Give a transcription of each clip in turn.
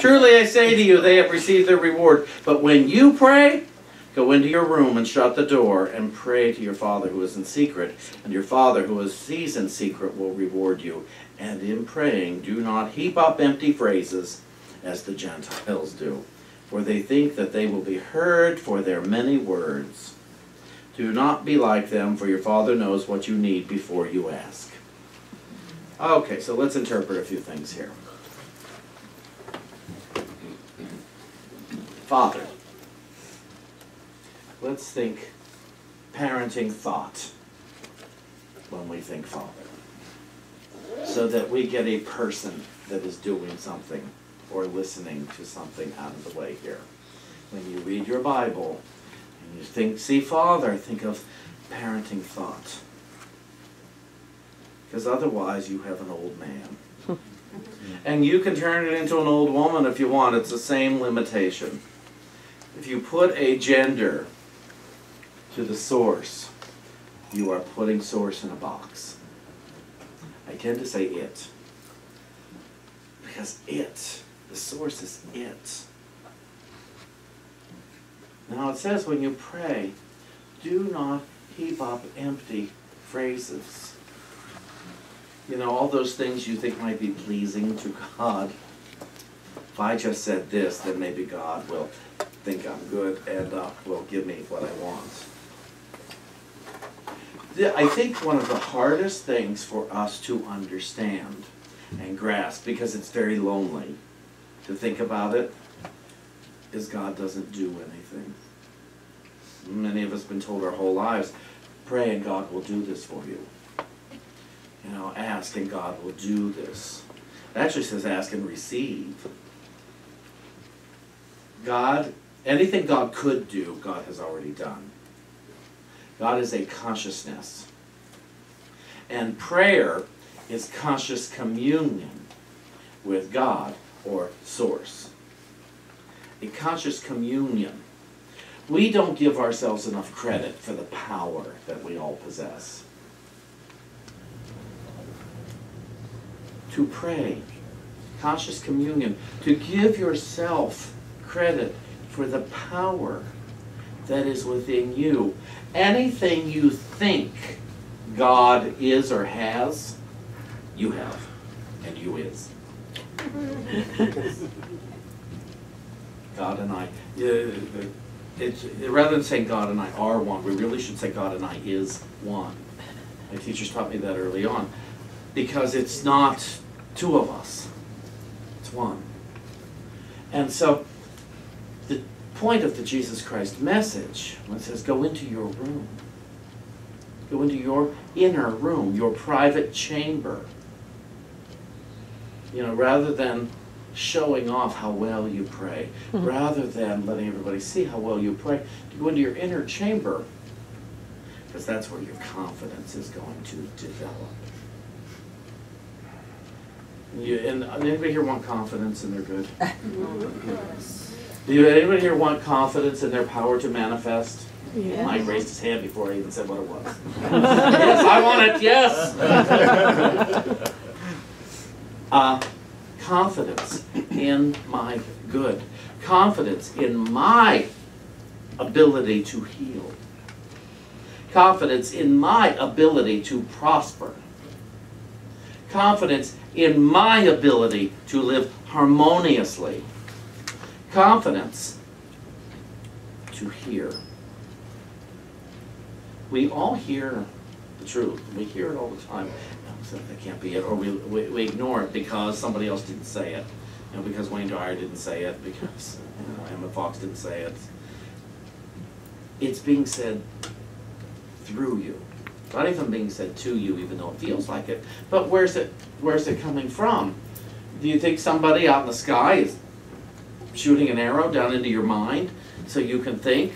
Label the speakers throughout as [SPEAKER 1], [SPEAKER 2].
[SPEAKER 1] Truly I say to you, they have received their reward. But when you pray, go into your room and shut the door and pray to your Father who is in secret. And your Father who sees in secret will reward you. And in praying, do not heap up empty phrases as the Gentiles do, for they think that they will be heard for their many words. Do not be like them, for your Father knows what you need before you ask. Okay, so let's interpret a few things here. Father. Let's think parenting thought when we think Father, so that we get a person that is doing something or listening to something out of the way here. When you read your Bible and you see Father, think of parenting thought. Because otherwise you have an old man. And you can turn it into an old woman if you want. It's the same limitation. If you put a gender to the source, you are putting source in a box. I tend to say it. Because it, the source is it. Now it says when you pray, do not heap up empty phrases. You know, all those things you think might be pleasing to God. If I just said this, then maybe God will think I'm good and will give me what I want. I think one of the hardest things for us to understand and grasp, because it's very lonely to think about it, is God doesn't do anything. Many of us have been told our whole lives, pray and God will do this for you. You know, ask and God will do this. It actually says ask and receive. God, anything God could do, God has already done. God is a consciousness. And prayer is conscious communion with God or Source. A conscious communion. We don't give ourselves enough credit for the power that we all possess. To pray, conscious communion, to give yourself credit for the power that is within you. Anything you think God is or has, you have, and you is. God and I, rather than saying God and I are one, we really should say God and I is one. My teachers taught me that early on. Because it's not two of us, it's one. And so, the point of the Jesus Christ message, when it says go into your room, go into your inner room, your private chamber, you know, rather than showing off how well you pray, rather than letting everybody see how well you pray, to go into your inner chamber, because that's where your confidence is going to develop. And anybody here want confidence in their good? Do anybody here want confidence in their power to manifest? Yes. Mike raised his hand before I even said what it was. Yes, I want it, yes! Confidence in my good. Confidence in my ability to heal. Confidence in my ability to prosper. Confidence in my ability to live harmoniously. Confidence to hear. We all hear the truth. We hear it all the time. No, that can't be it. Or we ignore it because somebody else didn't say it. You know, because Wayne Dyer didn't say it. Because Emma Fox didn't say it. It's being said through you. Not even being said to you, even though it feels like it. But where's it coming from? Do you think somebody out in the sky is shooting an arrow down into your mind so you can think?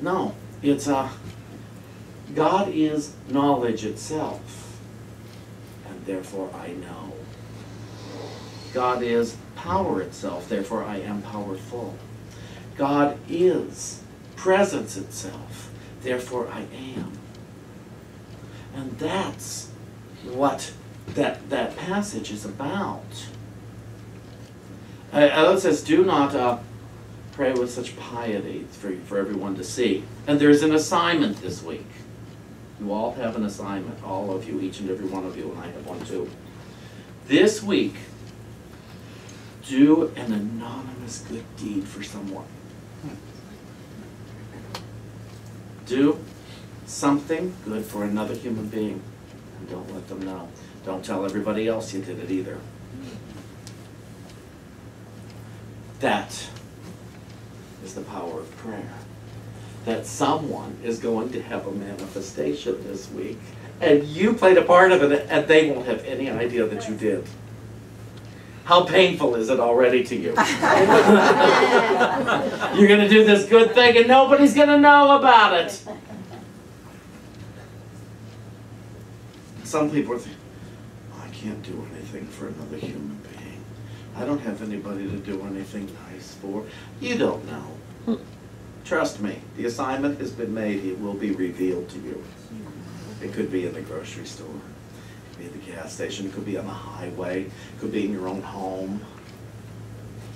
[SPEAKER 1] No. It's God is knowledge itself. And therefore I know. God is power itself. Therefore I am powerful. God is presence itself. Therefore I am. And that's what that passage is about. It says, do not pray with such piety for everyone to see. And there's an assignment this week. You all have an assignment, all of you, each and every one of you, and I have one too. This week, do an anonymous good deed for someone. Do something good for another human being, and don't let them know. Don't tell everybody else you did it either. That is the power of prayer. That someone is going to have a manifestation this week, and you played a part of it, and they won't have any idea that you did. How painful is it already to you? You're going to do this good thing, and nobody's going to know about it. Some people think, I can't do anything for another human being. I don't have anybody to do anything nice for. You don't know. Trust me, the assignment has been made. It will be revealed to you. It could be in the grocery store. It could be at the gas station. It could be on the highway. It could be in your own home.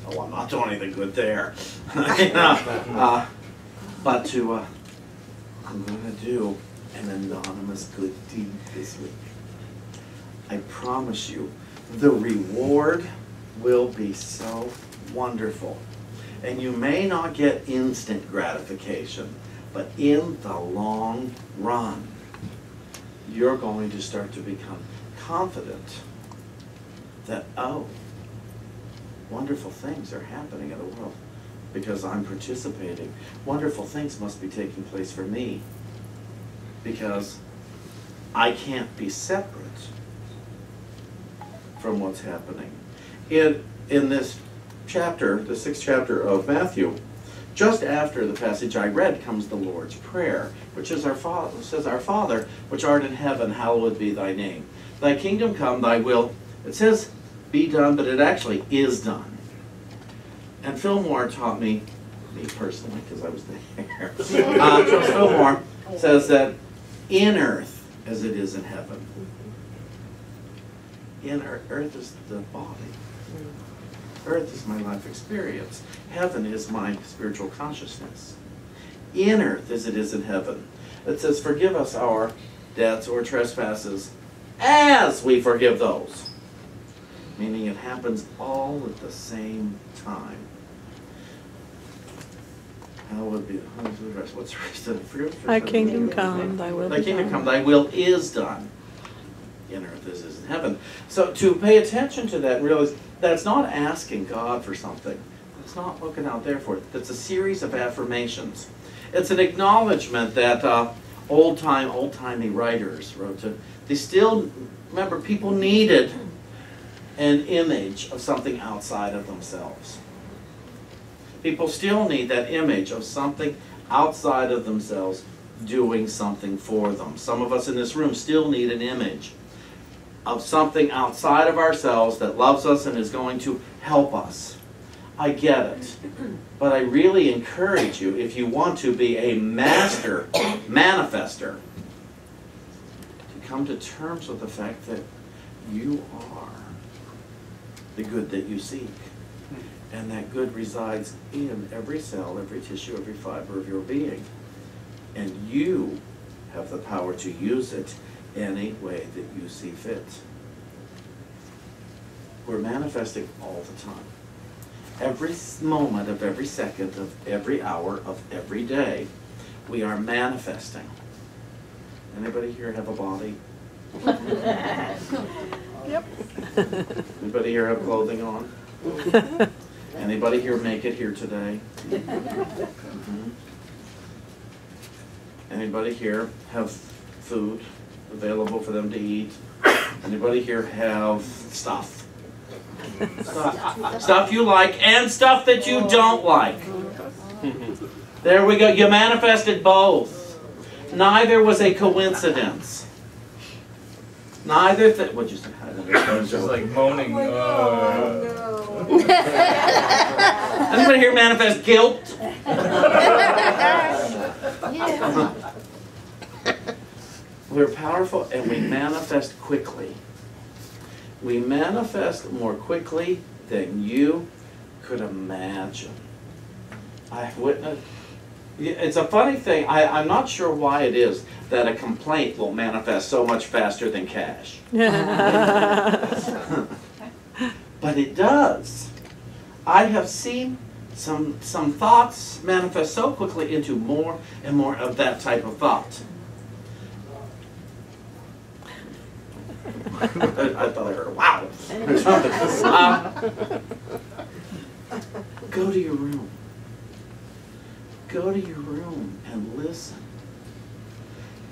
[SPEAKER 1] Oh, I'm not doing anything good there. But I'm going to do an anonymous good deed this week. I promise you, the reward will be so wonderful. And you may not get instant gratification, but in the long run, you're going to start to become confident that, oh, wonderful things are happening in the world because I'm participating. Wonderful things must be taking place for me because I can't be separate from what's happening. In this chapter, the 6th chapter of Matthew, just after the passage I read comes the Lord's Prayer, which is our Father, says, Our Father, which art in heaven, hallowed be thy name. Thy kingdom come, thy will, it says be done, but it actually is done. And Fillmore taught me personally, because I was there, Charles Fillmore says that in earth as it is in heaven. In earth is the body. Earth is my life experience. Heaven is my spiritual consciousness. In earth as it is in heaven. It says, forgive us our debts or trespasses as we forgive those. Meaning it happens all at the same time. How would be, what's the rest? What's the rest of it?
[SPEAKER 2] Thy kingdom come, thy will be done.
[SPEAKER 1] Thy kingdom come, thy will is done. In earth as is in heaven. So to pay attention to that and realize that's not asking God for something. It's not looking out there for it. That's a series of affirmations. It's an acknowledgement that old-timey writers wrote to. They still, remember, people needed an image of something outside of themselves. People still need that image of something outside of themselves doing something for them. Some of us in this room still need an image of something outside of ourselves that loves us and is going to help us. I get it. But I really encourage you, if you want to be a master manifester, to come to terms with the fact that you are the good that you seek. And that good resides in every cell, every tissue, every fiber of your being. And you have the power to use it any way that you see fit. We're manifesting all the time. Every moment of every second of every hour of every day, we are manifesting. Anybody here have a body?
[SPEAKER 2] Yep.
[SPEAKER 1] Anybody here have clothing on? Anybody here make it here today? Mm-hmm. Anybody here have food available for them to eat? Anybody here have stuff? Stuff you like and stuff that you don't like. There we go. You manifested both. Neither was a coincidence. Neither thing. What'd you say?
[SPEAKER 3] It's just like moaning.
[SPEAKER 1] Anybody here manifest guilt? We're powerful and we manifest quickly. We manifest more quickly than you could imagine. I've witnessed. It's a funny thing. I'm not sure why it is that a complaint will manifest so much faster than cash. But it does. I have seen some thoughts manifest so quickly into more and more of that type of thought. I thought I heard a wow or something. Go to your room. Go to your room and listen.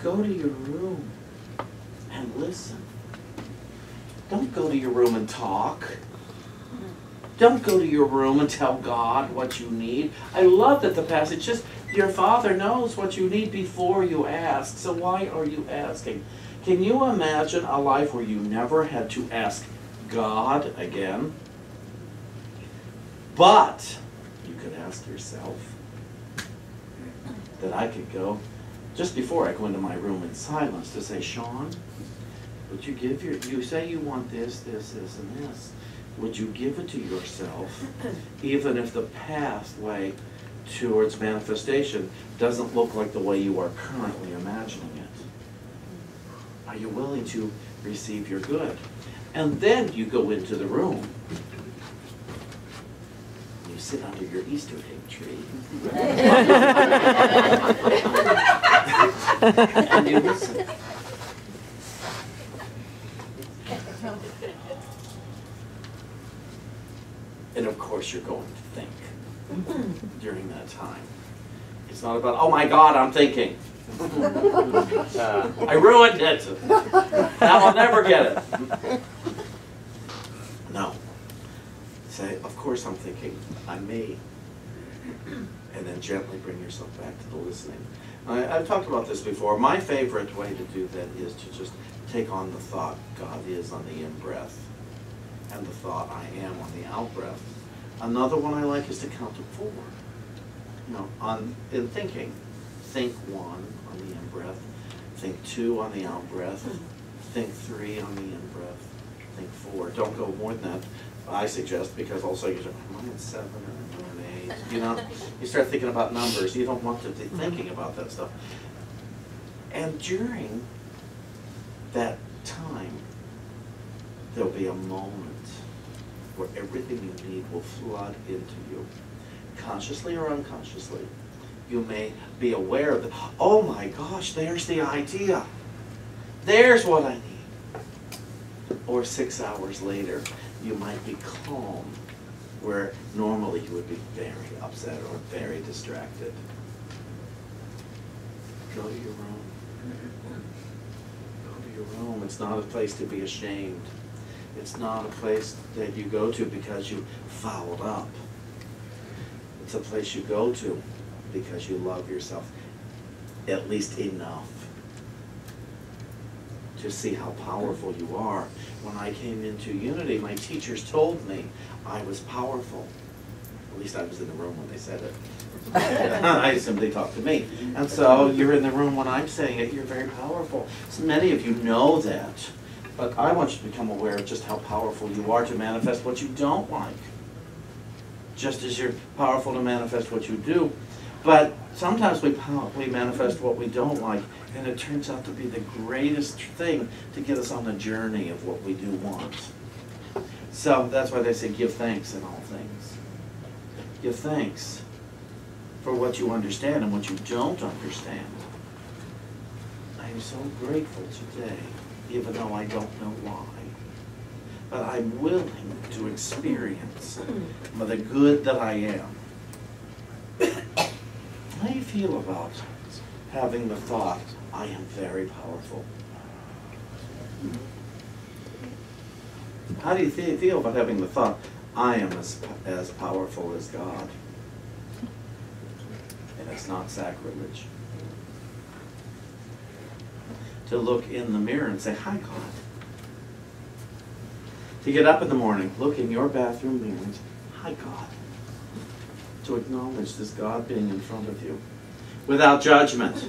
[SPEAKER 1] Go to your room and listen. Don't go to your room and talk. Don't go to your room and tell God what you need. I love that the passage says, your Father knows what you need before you ask. So why are you asking? Can you imagine a life where you never had to ask God again? But you could ask yourself that I could go, just before I go into my room in silence, to say, Shawn, would you give you say you want this, this, this, and this. Would you give it to yourself, even if the pathway towards manifestation doesn't look like the way you are currently imagining it? Are you willing to receive your good? And then you go into the room. You sit under your Easter egg tree. And you listen. And of course you're going to think during that time. It's not about, oh my God, I'm thinking. I ruined it. Now I'll never get it. No. Say, of course I'm thinking, I'm me. And then gently bring yourself back to the listening. I've talked about this before. My favorite way to do that is to just take on the thought, God is on the in-breath, and the thought, I am on the out-breath. Another one I like is to count to 4. You know, in thinking, think 1 on the in-breath, think 2 on the out-breath, think 3 on the in-breath, think 4. Don't go more than that, I suggest, because also you say, am I at 7 or am I at 8? You know, you start thinking about numbers. You don't want to be thinking about that stuff. And during that time, there'll be a moment where everything you need will flood into you, consciously or unconsciously. You may be aware of it. Oh my gosh, there's the idea. There's what I need. Or 6 hours later, you might be calm, where normally you would be very upset or very distracted. Go to your room. Go to your room. It's not a place to be ashamed. It's not a place that you go to because you fouled up. It's a place you go to because you love yourself at least enough to see how powerful you are. When I came into Unity, my teachers told me I was powerful. At least I was in the room when they said it. I simply talked to me. And so you're in the room when I'm saying it, you're very powerful. So many of you know that. But I want you to become aware of just how powerful you are to manifest what you don't like. Just as you're powerful to manifest what you do. But sometimes we manifest what we don't like, and it turns out to be the greatest thing to get us on the journey of what we do want. So that's why they say give thanks in all things. Give thanks for what you understand and what you don't understand. I am so grateful today, even though I don't know why. But I'm willing to experience the good that I am. How do you feel about having the thought, I am very powerful? How do you feel about having the thought, I am as powerful as God? And it's not sacrilege. To look in the mirror and say, hi, God. To get up in the morning, look in your bathroom mirror and say, hi, God. To acknowledge this God being in front of you. Without judgment.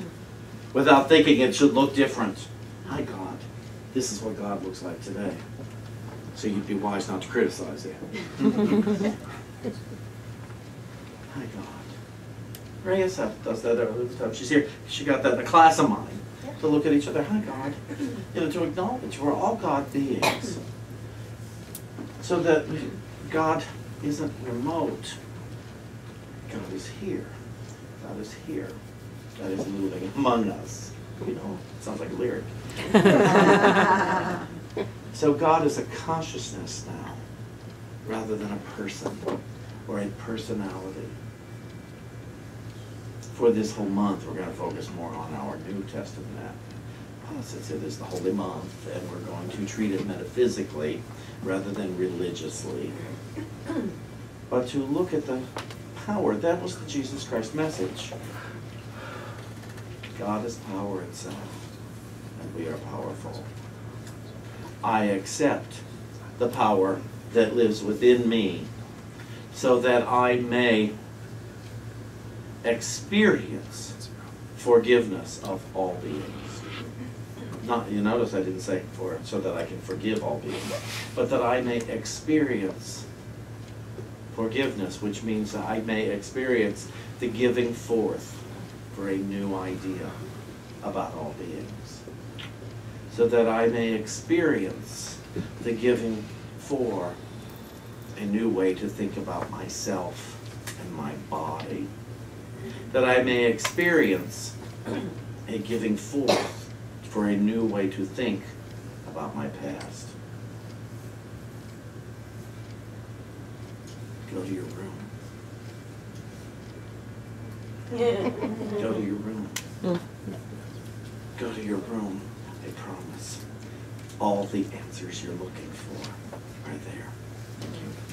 [SPEAKER 1] Without thinking it should look different. Hi, God. This is what God looks like today. So you'd be wise not to criticize it. My God. Reyes does that every time she's here. She got that in a class of mine. To look at each other, hi God. You know, to acknowledge we're all God beings. So that God isn't remote. God is here. God is here. God is moving among us. You know, it sounds like a lyric. So God is a consciousness now, rather than a person or a personality. For this whole month, we're going to focus more on our New Testament. Since it is the Holy Month, and we're going to treat it metaphysically rather than religiously. But to look at the power, that was the Jesus Christ message. God is power itself, and we are powerful. I accept the power that lives within me so that I may experience forgiveness of all beings. Not, you notice I didn't say for it so that I can forgive all beings, but that I may experience forgiveness, which means that I may experience the giving forth for a new idea about all beings. So that I may experience the giving for a new way to think about myself and my body. That I may experience a giving forth for a new way to think about my past. Go to your room. Go to your room. Go to your room. I promise. All the answers you're looking for are there. Thank you.